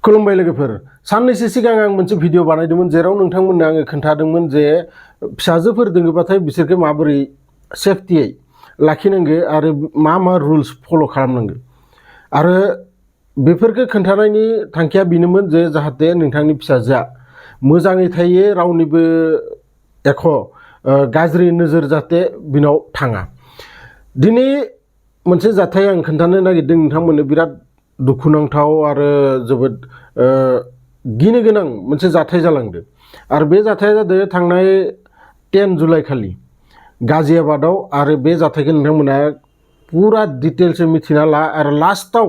खुलुमबाय लोगोफोर साननैसो सिगां आं मोनसे भिडिअ बानायदोंमोन जेराव नोंथांमोननो आङो खोन्थादोंमोन जे फिसाजोफोर दोङोबाथाय बिसोरखौ माबोरै सेफटियै लाखिनांगो आरो मा मा रुल्स फल' खालामनांगो आरो बेफोरखौ खोन्थानायनि थांखिया बेनोमोन जे जाहाथे नोंथांनि फिसाजोआ मोजाङै थायो रावनिबो एख' गाज्रि नोजोर जाहाथे बिनाव थाङा। दिनै मोनसे जाथाय आं खोन्थानो नागिरदों नोंथांमोननो बिराद दुखुनांथाव आरो जोबोद गिनो गोनां मोनसे जाथाय जालांदों आरो बे जाथाया जादों थांनाय 10 जुलाइ खालि गाजियाबादाव आरो बे जाथायखौ नोंथांमोना पुरा डिटेल्सै मिथिना ला आरो लास्टाव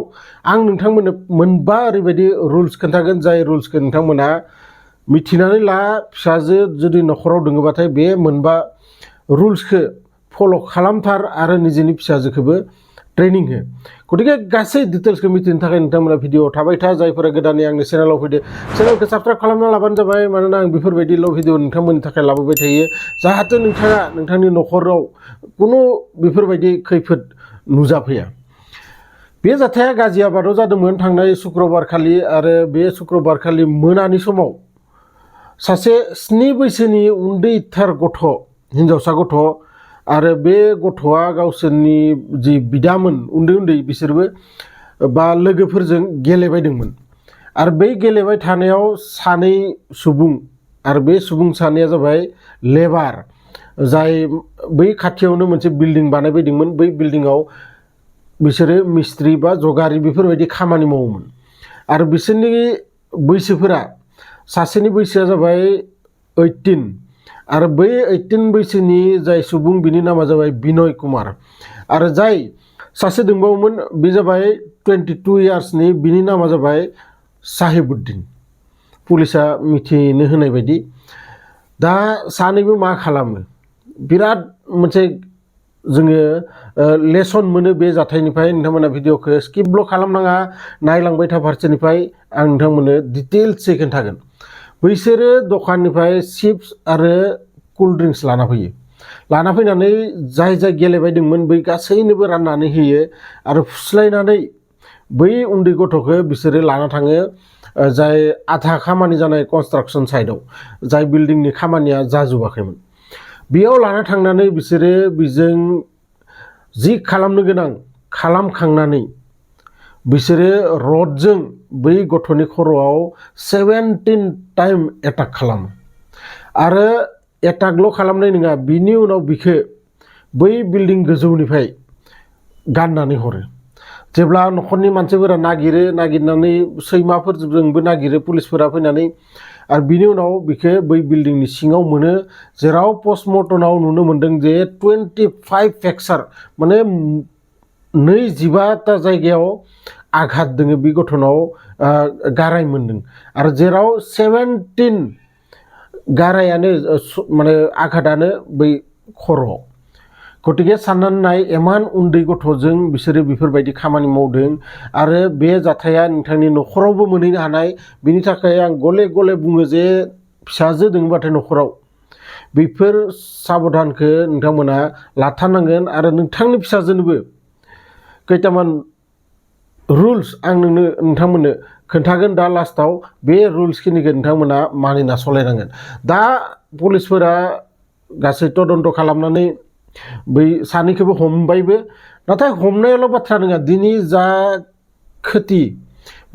आं नोंथांमोननो मोनबा ओरैबायदि रुल्स खोन्थागोन जाय रुल्सखौ नोंथांमोना मिथिनानै ला फिसाजो जुदि न'खराव दोङोबाथाय बे मोनबा रुल्सखौ फल' खालामथार आरो निजेनि फिसाजोखौबो ट्रेनिं हो। गतिके गासै डिटेल्सखौ मिथिनो थाखाय नोंथांमोना भिडिअ थाबाय था जायफोरा गोदानै आंनि चेनेलाव फैदो चेनेलखौ साबस्क्राइब खालामना लाबानो जाबाय मानोना आं बेफोरबायदिल' भिडिअ नोंथांमोननि थाखाय लाबोबाय थायो जाहाथे नोंथाङा नोंथांनि न'खराव कुनु बेफोरबायदि खैफोद नुजाफैया। बे जाथाया गाजियाबादाव जादोंमोन थांनाय शुक्रबार खालि आरो बे शुक्रबार खालि मोनानि समाव सासे 7 बैसोनि उन्दैथार गथ' हिनजावसा गथ' आरो बे गथ'आ गावसोरनि जि बिदामोन उन्दै उन्दै बिसोरबो बा लोगोफोरजों गेलेबायदोंमोन आरो बै गेलेबाय थानायाव सानै सुबुं आरो बे सुबुं सानैया जाबाय लेबार जाय बै खाथियावनो मोनसे बिल्डिं बानायबायदोंमोन बै बिल्डिंआव बिसोरो मिस्ट्रि बा जगारि बेफोरबायदि खामानि मावोमोन आरो बिसोरनि बैसोफोरा सासेनि बैसोआ जाबाय 18 आरो बै 18 बैसोनि जाय सुबुं बिनि नामा जाबाय बिनय कुमार आरो जाय सासे दंबावोमोन बे जाबाय 22 इयार्सनि बिनि नामा जाबाय साहिबुद्दिन पुलिसा मिथिनो होनाय बायदि। दा सानैबो मा खालामो बिराद मोनसे जोङो लेसन मोनो बे जाथायनिफ्राय नोंथांमोना भिडिअखौ स्किपल' खालामनाङा नायलांबाय था फारसेनिफ्राय आं नोंथांमोननो डिटेल्सै खोन्थागोन। बैसोरो दखाननिफ्राय चिप्स आरो कुल ड्रिंक्स लाना फैयो लाना फैनानै जाय जाय गेलेबायदोंमोन बै गासैनोबो राननानै होयो आरो फुस्लायनानै बै उन्दै गथ'खौ बिसोरो लाना थाङो जाय आधा खामानि जानाय कनस्ट्राक्सन साइडआव जाय बिल्डिंनि खामानिया जाजोबाखैमोन बेयाव लाना थांनानै बिसोरो बिजों जि खालामनो गोनां खालामखांनानै बिसोरो रडजों बै गथ'नि खर'आव 17 टाइम एटाक खालामो आरो एटाकल' खालामनाय नङा बिनि उनाव बिखौ बै बिल्डिं गोजौनिफ्राय गाननानै हरो। जेब्ला न'खरनि मानसिफोरा नागिरनानै सैमाफोरजोंबो नागिरो पुलिसफोरा फैनानै आरो बिनि उनाव बिखौ बै बिल्डिंनि सिङाव मोनो जेराव पस्टमर्टमाव नुनो मोन्दों जे 25 फ्रेक्सार माने 25टा जायगायाव आघात दोङो बे गथ'नाव गाराय मोन्दों आरो जेराव 17 गारायानो माने आघातानो बै खर'आव। गतिके साननानै नाय इमान उन्दै गथ'जों बिसोरो बेफोरबायदि खामानि मावदों आरो बे जाथाया नोंथांनि न'खरावबो मोनहैनो हानाय बिनि थाखाय आं गले गले बुङो जे फिसाजो दोङोबाथाय न'खराव बेफोर साबधानखौ नोंथांमोना लाथारनांगोन आरो नोंथांनि फिसाजोनोबो खैथामान रुल्स आं नोंथांमोननो खोन्थागोन दा लास्टाव बे रुल्सखिनिखौ नोंथांमोना मानिना सालायनांगोन। दा पुलिसफोरा गासै तदन्त खालामनानै बै सानैखौबो हमबायबो नाथाय हमनायाल' बाथ्रा नङा दिनै जा खोथि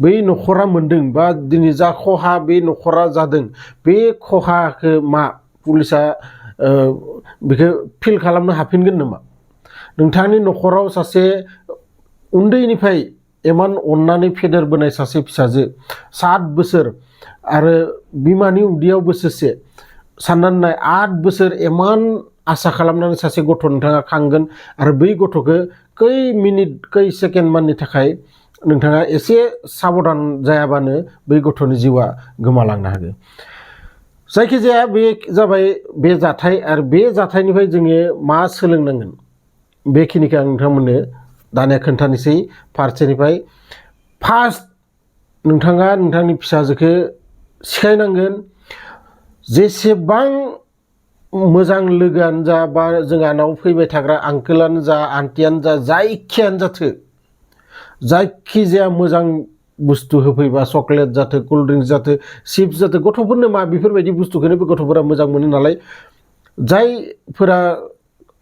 बै न'खरा मोन्दों बा दिनै जा खहा बे न'खरा जादों बे खहाखौ मा पुलिसा बेखौ फिल खालामनो हाफिनगोन नामा? नोंथांनि न'खराव सासे उन्दैनिफ्राय इमान अननानै फेदेरबोनाय सासे फिसाजो 7 बोसोर आरो बिमानि उदैयाव बोसोरसे साननानै नाय 8 बोसोर इमान आसा खालामनानै सासे गथ' नोंथाङा खांगोन आरो बै गथ'खौ खै मिनिट खै सेकेन्ड माननि थाखाय नोंथाङा एसे साबधान जायाबानो बै गथ'नि जिउआ गोमालांनो हागौ। जायखिजाया बे जाबाय बे जाथाय आरो बे जाथायनिफ्राय जोङो मा सोलोंनांगोन बेखिनिखौ आं नोंथांमोननो दानिया खोन्थानोसै फारसेनिफ्राय। फार्स्ट नोंथाङा नोंथांनि फिसाजोखौ सिखायनांगोन जेसेबां मोजां लोगोआनो जा बा जोंहानाव फैबाय थाग्रा आंकोलानो जा आन्टियानो जा जायखियानो जाथो जायखिजाया मोजां बुस्थु होफैबा चकलेट जाथो कोल्ड ड्रिंक्स जाथो चिप्स जाथो गथ'फोरनो मा बेफोरबायदि बुस्थुखौनो गथ'फोरा मोजां मोनो नालाय जायफोरा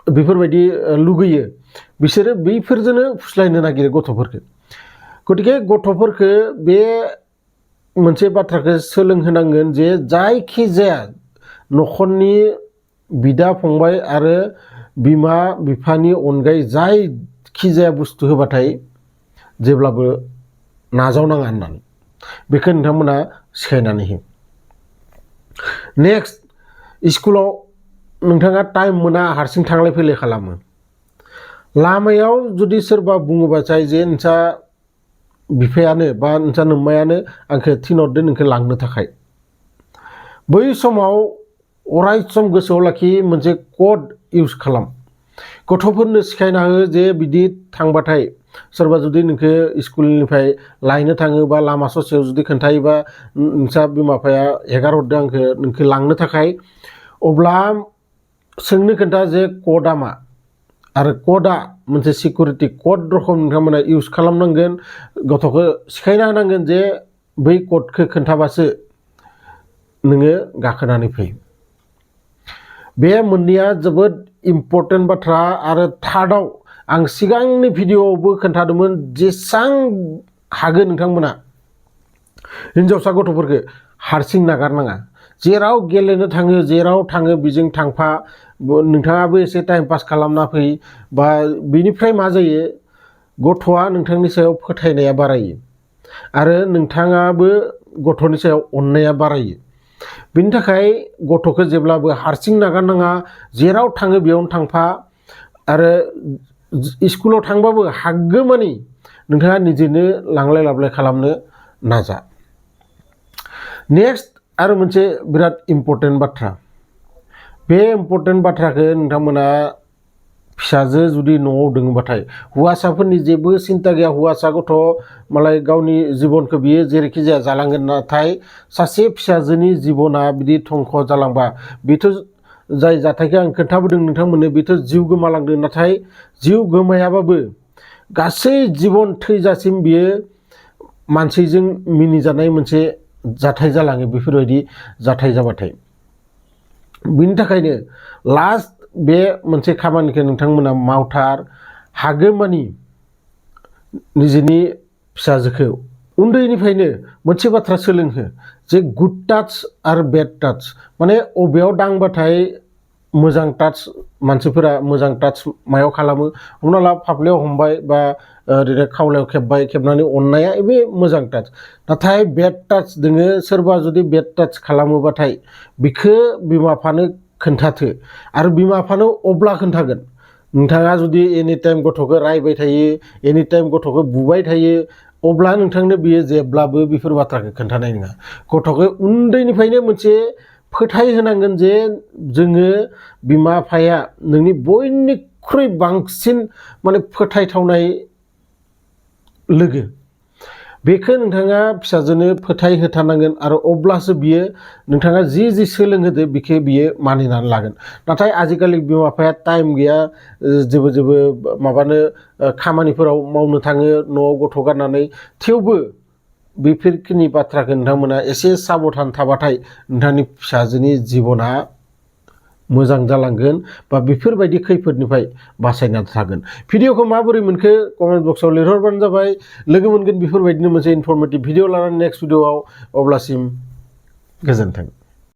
बेफोरबायदि लुगैयो बिसोरो बैफोरजोंनो फुस्लायनो नागिरो गथ'फोरखौ गतिके गथ'फोरखौ बे मोनसे बाथ्राखौ सोलोंहोनांगोन जे जायखिजाया न'खरनि बिदा फंबाय आरो बिमा बिफानि अनगायै जायखिजाया बुस्थु होबाथाय जेब्लाबो नाजावनाङा होननानै बेखौ नोंथांमोना सिखायनानै हो नेक्स्ट स्कुलाव नोंथाङा टाइम मोना हारसिं थांलाय फैलाय खालामो लामायाव जुदि सोरबा बुङोबाथाय जे नोंसा बिफायानो बा नोंसा नोम्मायानो आंखौ थिनहरदो नोंखौ लांनो थाखाय बै समाव अराय सम गोसोआव लाखि मोनसे कड इउज खालाम गथ'फोरनो सिखायना हो जे बिदि थांबाथाय सोरबा जुदि नोंखौ स्कुलनिफ्राय लायनो थाङो बा लामा ससेयाव जुदि खोन्थायोबा नोंसा बिमा बिफाया हेगार हरदो आंखौ नोंखौ लांनो थाखाय अब्ला सोंनो खोन्था जे क'डआ मा आरो क'डआ मोनसे सिकिउरिटि क'ड रखम नोंथांमोना इउज खालामनांगोन गथ'खौ सिखायना होनांगोन जे बै क'डखौ खोन्थाबासो नोङो गाखोनानै फै बे मोननैया जोबोद इम्पर्टेन्ट बाथ्रा आरो थार्डआव आं सिगांनि भिडिअ'आवबो खोन्थादोंमोन जेसां हागोन नोंथांमोना हिन्जावसा गथ'फोरखौ हारसिं नागारनाङा जेराव गेलेनो थाङो जेराव थाङो बेजों थांफा नोंथाङाबो एसे टाइम पास खालामना फै बा बेनिफ्राय मा जायो गथ'आ नोंथांनि सायाव फोथायनाया बारायो आरो नोंथाङाबो गथ'नि सायाव अननाया बारायो बेनि थाखाय गथ'खौ जेब्लाबो हारसिं नागारनाङा जेराव थाङो बेयावनो थांफा आरो स्कुलाव थांबाबो हागौमानि नोंथाङा निजेनो लांलाय लाबोलाय खालामनो नाजा नेक्स्ट आरो मोनसे बिराद इम्पर्टेन्ट बाथ्रा बे इम्पर्टेन्ट बाथ्राखौ नोंथांमोना फिसाजो जुदि न'आव दङबाथाय हौवासाफोरनि जेबो सिन्था गैया हौवासा गथ' मालाय गावनि जिबनखौ बियो जेरैखि जाया जालांगोन नाथाय सासे फिसाजोनि जिबना बिदि धंख जालांबा बेथ' जाय जाथायखौ आं खोन्थाबोदों नोंथांमोननो बेथ' जिउ गोमालांदों नाथाय जिउ गोमायाबाबो गासै जिबन थैजासिम बियो मानसिजों मिनिजानाय मोनसे जाथाय जालाङो बेफोरबायदि जाथाय जाबाथाय बिनि थाखायनो लास्ट बे मोनसे खामानिखौ नोंथांमोना मावथार हागौमानि निजेनि फिसाजोखौ उन्दैनिफ्रायनो मोनसे बाथ्रा सोलोंहो जे गुड टाच आरो बेड टाच माने अबेयाव दांबाथाय मोजां टाच मानसिफोरा मोजां टाच मायाव खालामो हमना ला फाफ्लियाव हमबाय बा ओरैनो खावलायाव खेबबाय खेबनानै अननाया बे मोजां टाच नाथाय बेड टाच दोङो सोरबा जुदि बेड टाच खालामोबाथाय बिखौ बिमा बिफानो खोन्थाथो आरो बिमा बिफानो अब्ला खोन्थागोन नोंथाङा जुदि एनि टाइम गथ'खौ रायबाय थायो एनि टाइम गथ'खौ बुबाय थायो अब्ला नोंथांनो बियो जेब्लाबो बेफोर बाथ्राखौ खोन्थानाय नङा गथ'खौ उन्दैनिफ्रायनो मोनसे फोथायहोनांगोन जे जोङो बिमा बिफाया नोंनि बयनिख्रुइ बांसिन माने फोथायथावनाय लोगो बेखौ नोंथाङा फिसाजोनो फोथायहोथारनांगोन आरो अब्लासो बियो नोंथाङा जि सोलोंहोदो बेखौ बियो मानिनानै लागोन नाथाय आजिखालि बिमा बिफाया टाइम गैया जेबो माबानो खामानिफोराव मावनो थाङो न'आव गथ' गारनानै थेवबो बेफोरखिनि बाथ्राखौ नोंथांमोना एसे साबधान थाबाथाय नोंथांनि फिसाजोनि जिबना मोजां जालांगोन बा बेफोरबायदि खैफोदनिफ्राय बासायना थागोन भिडिअखौ माबोरै मोनखो कमेन्ट बक्सआव लिरहरबानो जाबाय लोगो मोनगोन बेफोरबायदिनो मोनसे इनफरमेटिभ भिडिअ लानानै नेक्स्ट भिडिअआव अब्लासिम गोजोन्थों।